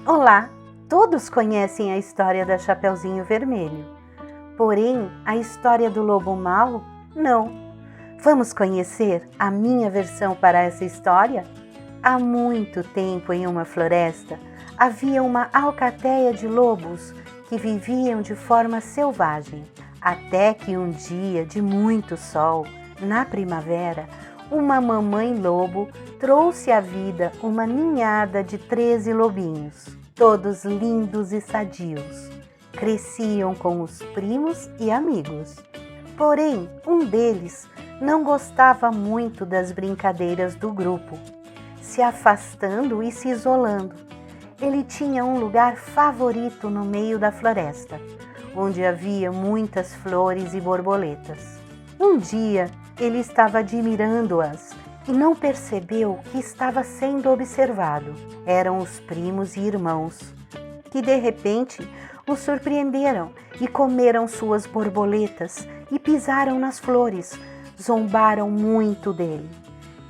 Olá! Todos conhecem a história da Chapeuzinho Vermelho. Porém, a história do lobo mau, não. Vamos conhecer a minha versão para essa história? Há muito tempo, em uma floresta, havia uma alcateia de lobos que viviam de forma selvagem. Até que um dia de muito sol, na primavera, uma mamãe lobo trouxe à vida uma ninhada de 13 lobinhos, todos lindos e sadios. Cresciam com os primos e amigos. Porém, um deles não gostava muito das brincadeiras do grupo, se afastando e se isolando. Ele tinha um lugar favorito no meio da floresta, onde havia muitas flores e borboletas. Um dia, ele estava admirando-as e não percebeu que estava sendo observado. Eram os primos e irmãos, que de repente o surpreenderam e comeram suas borboletas e pisaram nas flores, zombaram muito dele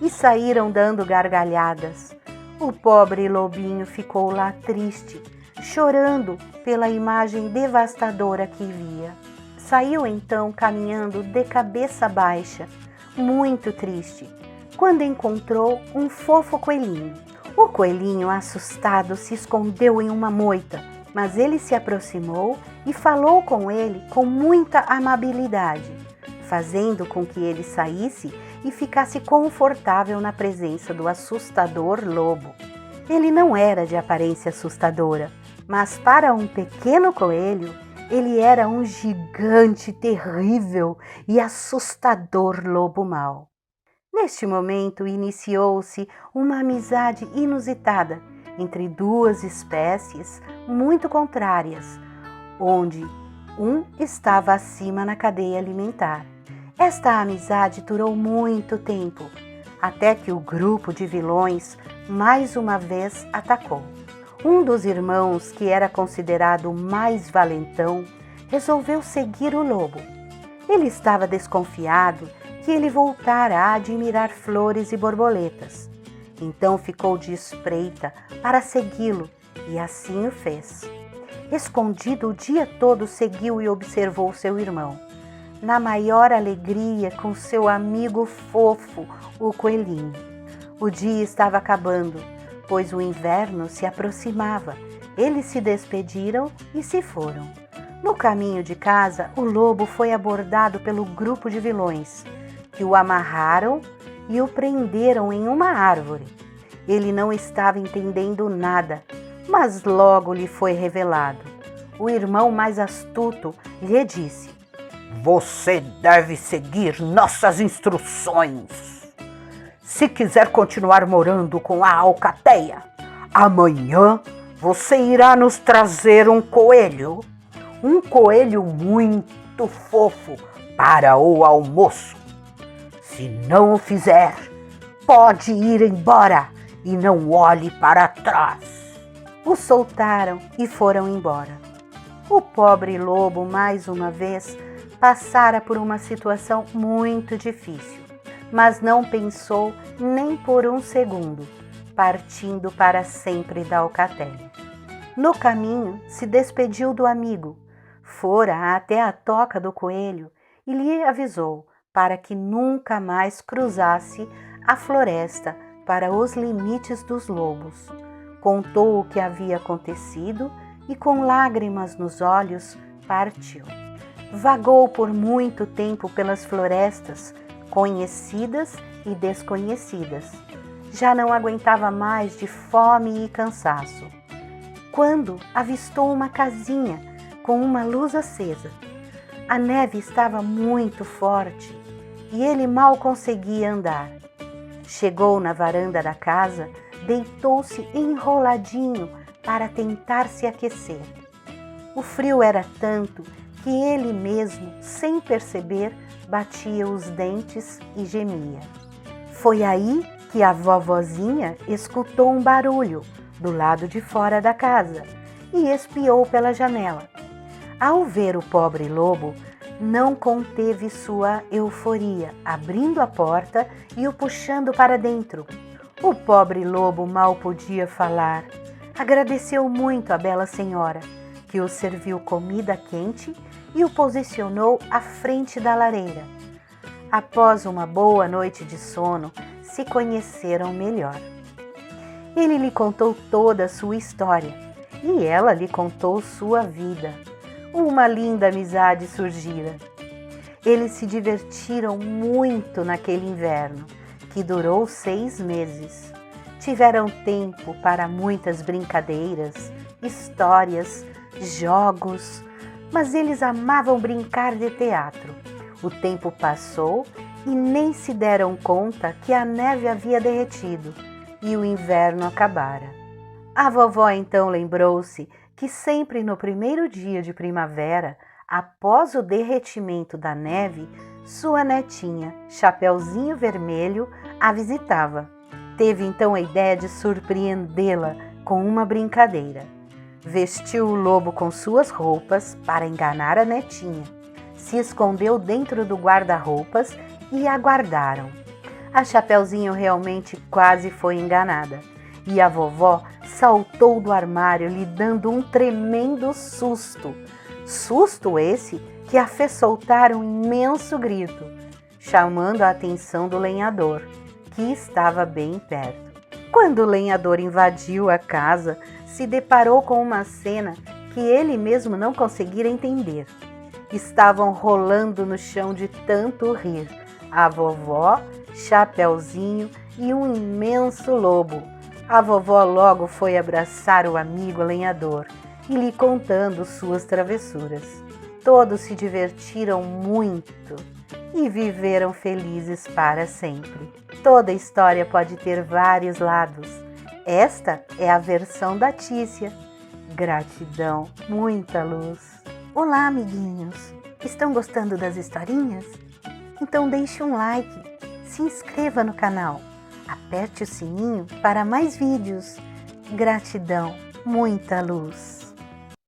e saíram dando gargalhadas. O pobre lobinho ficou lá triste, chorando pela imagem devastadora que via. Saiu então caminhando de cabeça baixa, muito triste, quando encontrou um fofo coelhinho. O coelhinho, assustado, se escondeu em uma moita, mas ele se aproximou e falou com ele com muita amabilidade, fazendo com que ele saísse e ficasse confortável na presença do assustador lobo. Ele não era de aparência assustadora, mas para um pequeno coelho, ele era um gigante terrível e assustador lobo mau. Neste momento, iniciou-se uma amizade inusitada entre duas espécies muito contrárias, onde um estava acima na cadeia alimentar. Esta amizade durou muito tempo, até que o grupo de vilões mais uma vez atacou. Um dos irmãos, que era considerado o mais valentão, resolveu seguir o lobo. Ele estava desconfiado que ele voltara a admirar flores e borboletas. Então ficou de espreita para segui-lo e assim o fez. Escondido o dia todo, seguiu e observou seu irmão, na maior alegria com seu amigo fofo, o coelhinho. O dia estava acabando, pois o inverno se aproximava. Eles se despediram e se foram. No caminho de casa, o lobo foi abordado pelo grupo de vilões, que o amarraram e o prenderam em uma árvore. Ele não estava entendendo nada, mas logo lhe foi revelado. O irmão mais astuto lhe disse: "Você deve seguir nossas instruções. Se quiser continuar morando com a alcateia, amanhã você irá nos trazer um coelho muito fofo para o almoço. Se não o fizer, pode ir embora e não olhe para trás." O soltaram e foram embora. O pobre lobo, mais uma vez, passara por uma situação muito difícil, mas não pensou nem por um segundo, partindo para sempre da alcateia. No caminho, se despediu do amigo, fora até a toca do coelho e lhe avisou para que nunca mais cruzasse a floresta para os limites dos lobos. Contou o que havia acontecido e, com lágrimas nos olhos, partiu. Vagou por muito tempo pelas florestas, conhecidas e desconhecidas. Já não aguentava mais de fome e cansaço, quando avistou uma casinha com uma luz acesa. A neve estava muito forte e ele mal conseguia andar. Chegou na varanda da casa, deitou-se enroladinho para tentar se aquecer. O frio era tanto que ele mesmo, sem perceber, batia os dentes e gemia. Foi aí que a vovozinha escutou um barulho do lado de fora da casa e espiou pela janela. Ao ver o pobre lobo, não conteve sua euforia, abrindo a porta e o puxando para dentro. O pobre lobo mal podia falar. Agradeceu muito à bela senhora, que o serviu comida quente e o posicionou à frente da lareira. Após uma boa noite de sono, se conheceram melhor. Ele lhe contou toda a sua história e ela lhe contou sua vida. Uma linda amizade surgira. Eles se divertiram muito naquele inverno, que durou 6 meses. Tiveram tempo para muitas brincadeiras, histórias, jogos, mas eles amavam brincar de teatro. O tempo passou e nem se deram conta que a neve havia derretido e o inverno acabara. A vovó então lembrou-se que sempre no primeiro dia de primavera, após o derretimento da neve, sua netinha, Chapeuzinho Vermelho, a visitava. Teve então a ideia de surpreendê-la com uma brincadeira. Vestiu o lobo com suas roupas para enganar a netinha. Se escondeu dentro do guarda-roupas e aguardaram. A Chapeuzinho realmente quase foi enganada e a vovó saltou do armário lhe dando um tremendo susto. Susto esse que a fez soltar um imenso grito, chamando a atenção do lenhador, que estava bem perto. Quando o lenhador invadiu a casa, se deparou com uma cena que ele mesmo não conseguira entender. Estavam rolando no chão de tanto rir, a vovó, Chapeuzinho e um imenso lobo. A vovó logo foi abraçar o amigo lenhador e lhe contando suas travessuras. Todos se divertiram muito e viveram felizes para sempre. Toda história pode ter vários lados. Esta é a versão da Tícia. Gratidão, muita luz. Olá, amiguinhos! Estão gostando das historinhas? Então deixe um like, se inscreva no canal, aperte o sininho para mais vídeos. Gratidão, muita luz!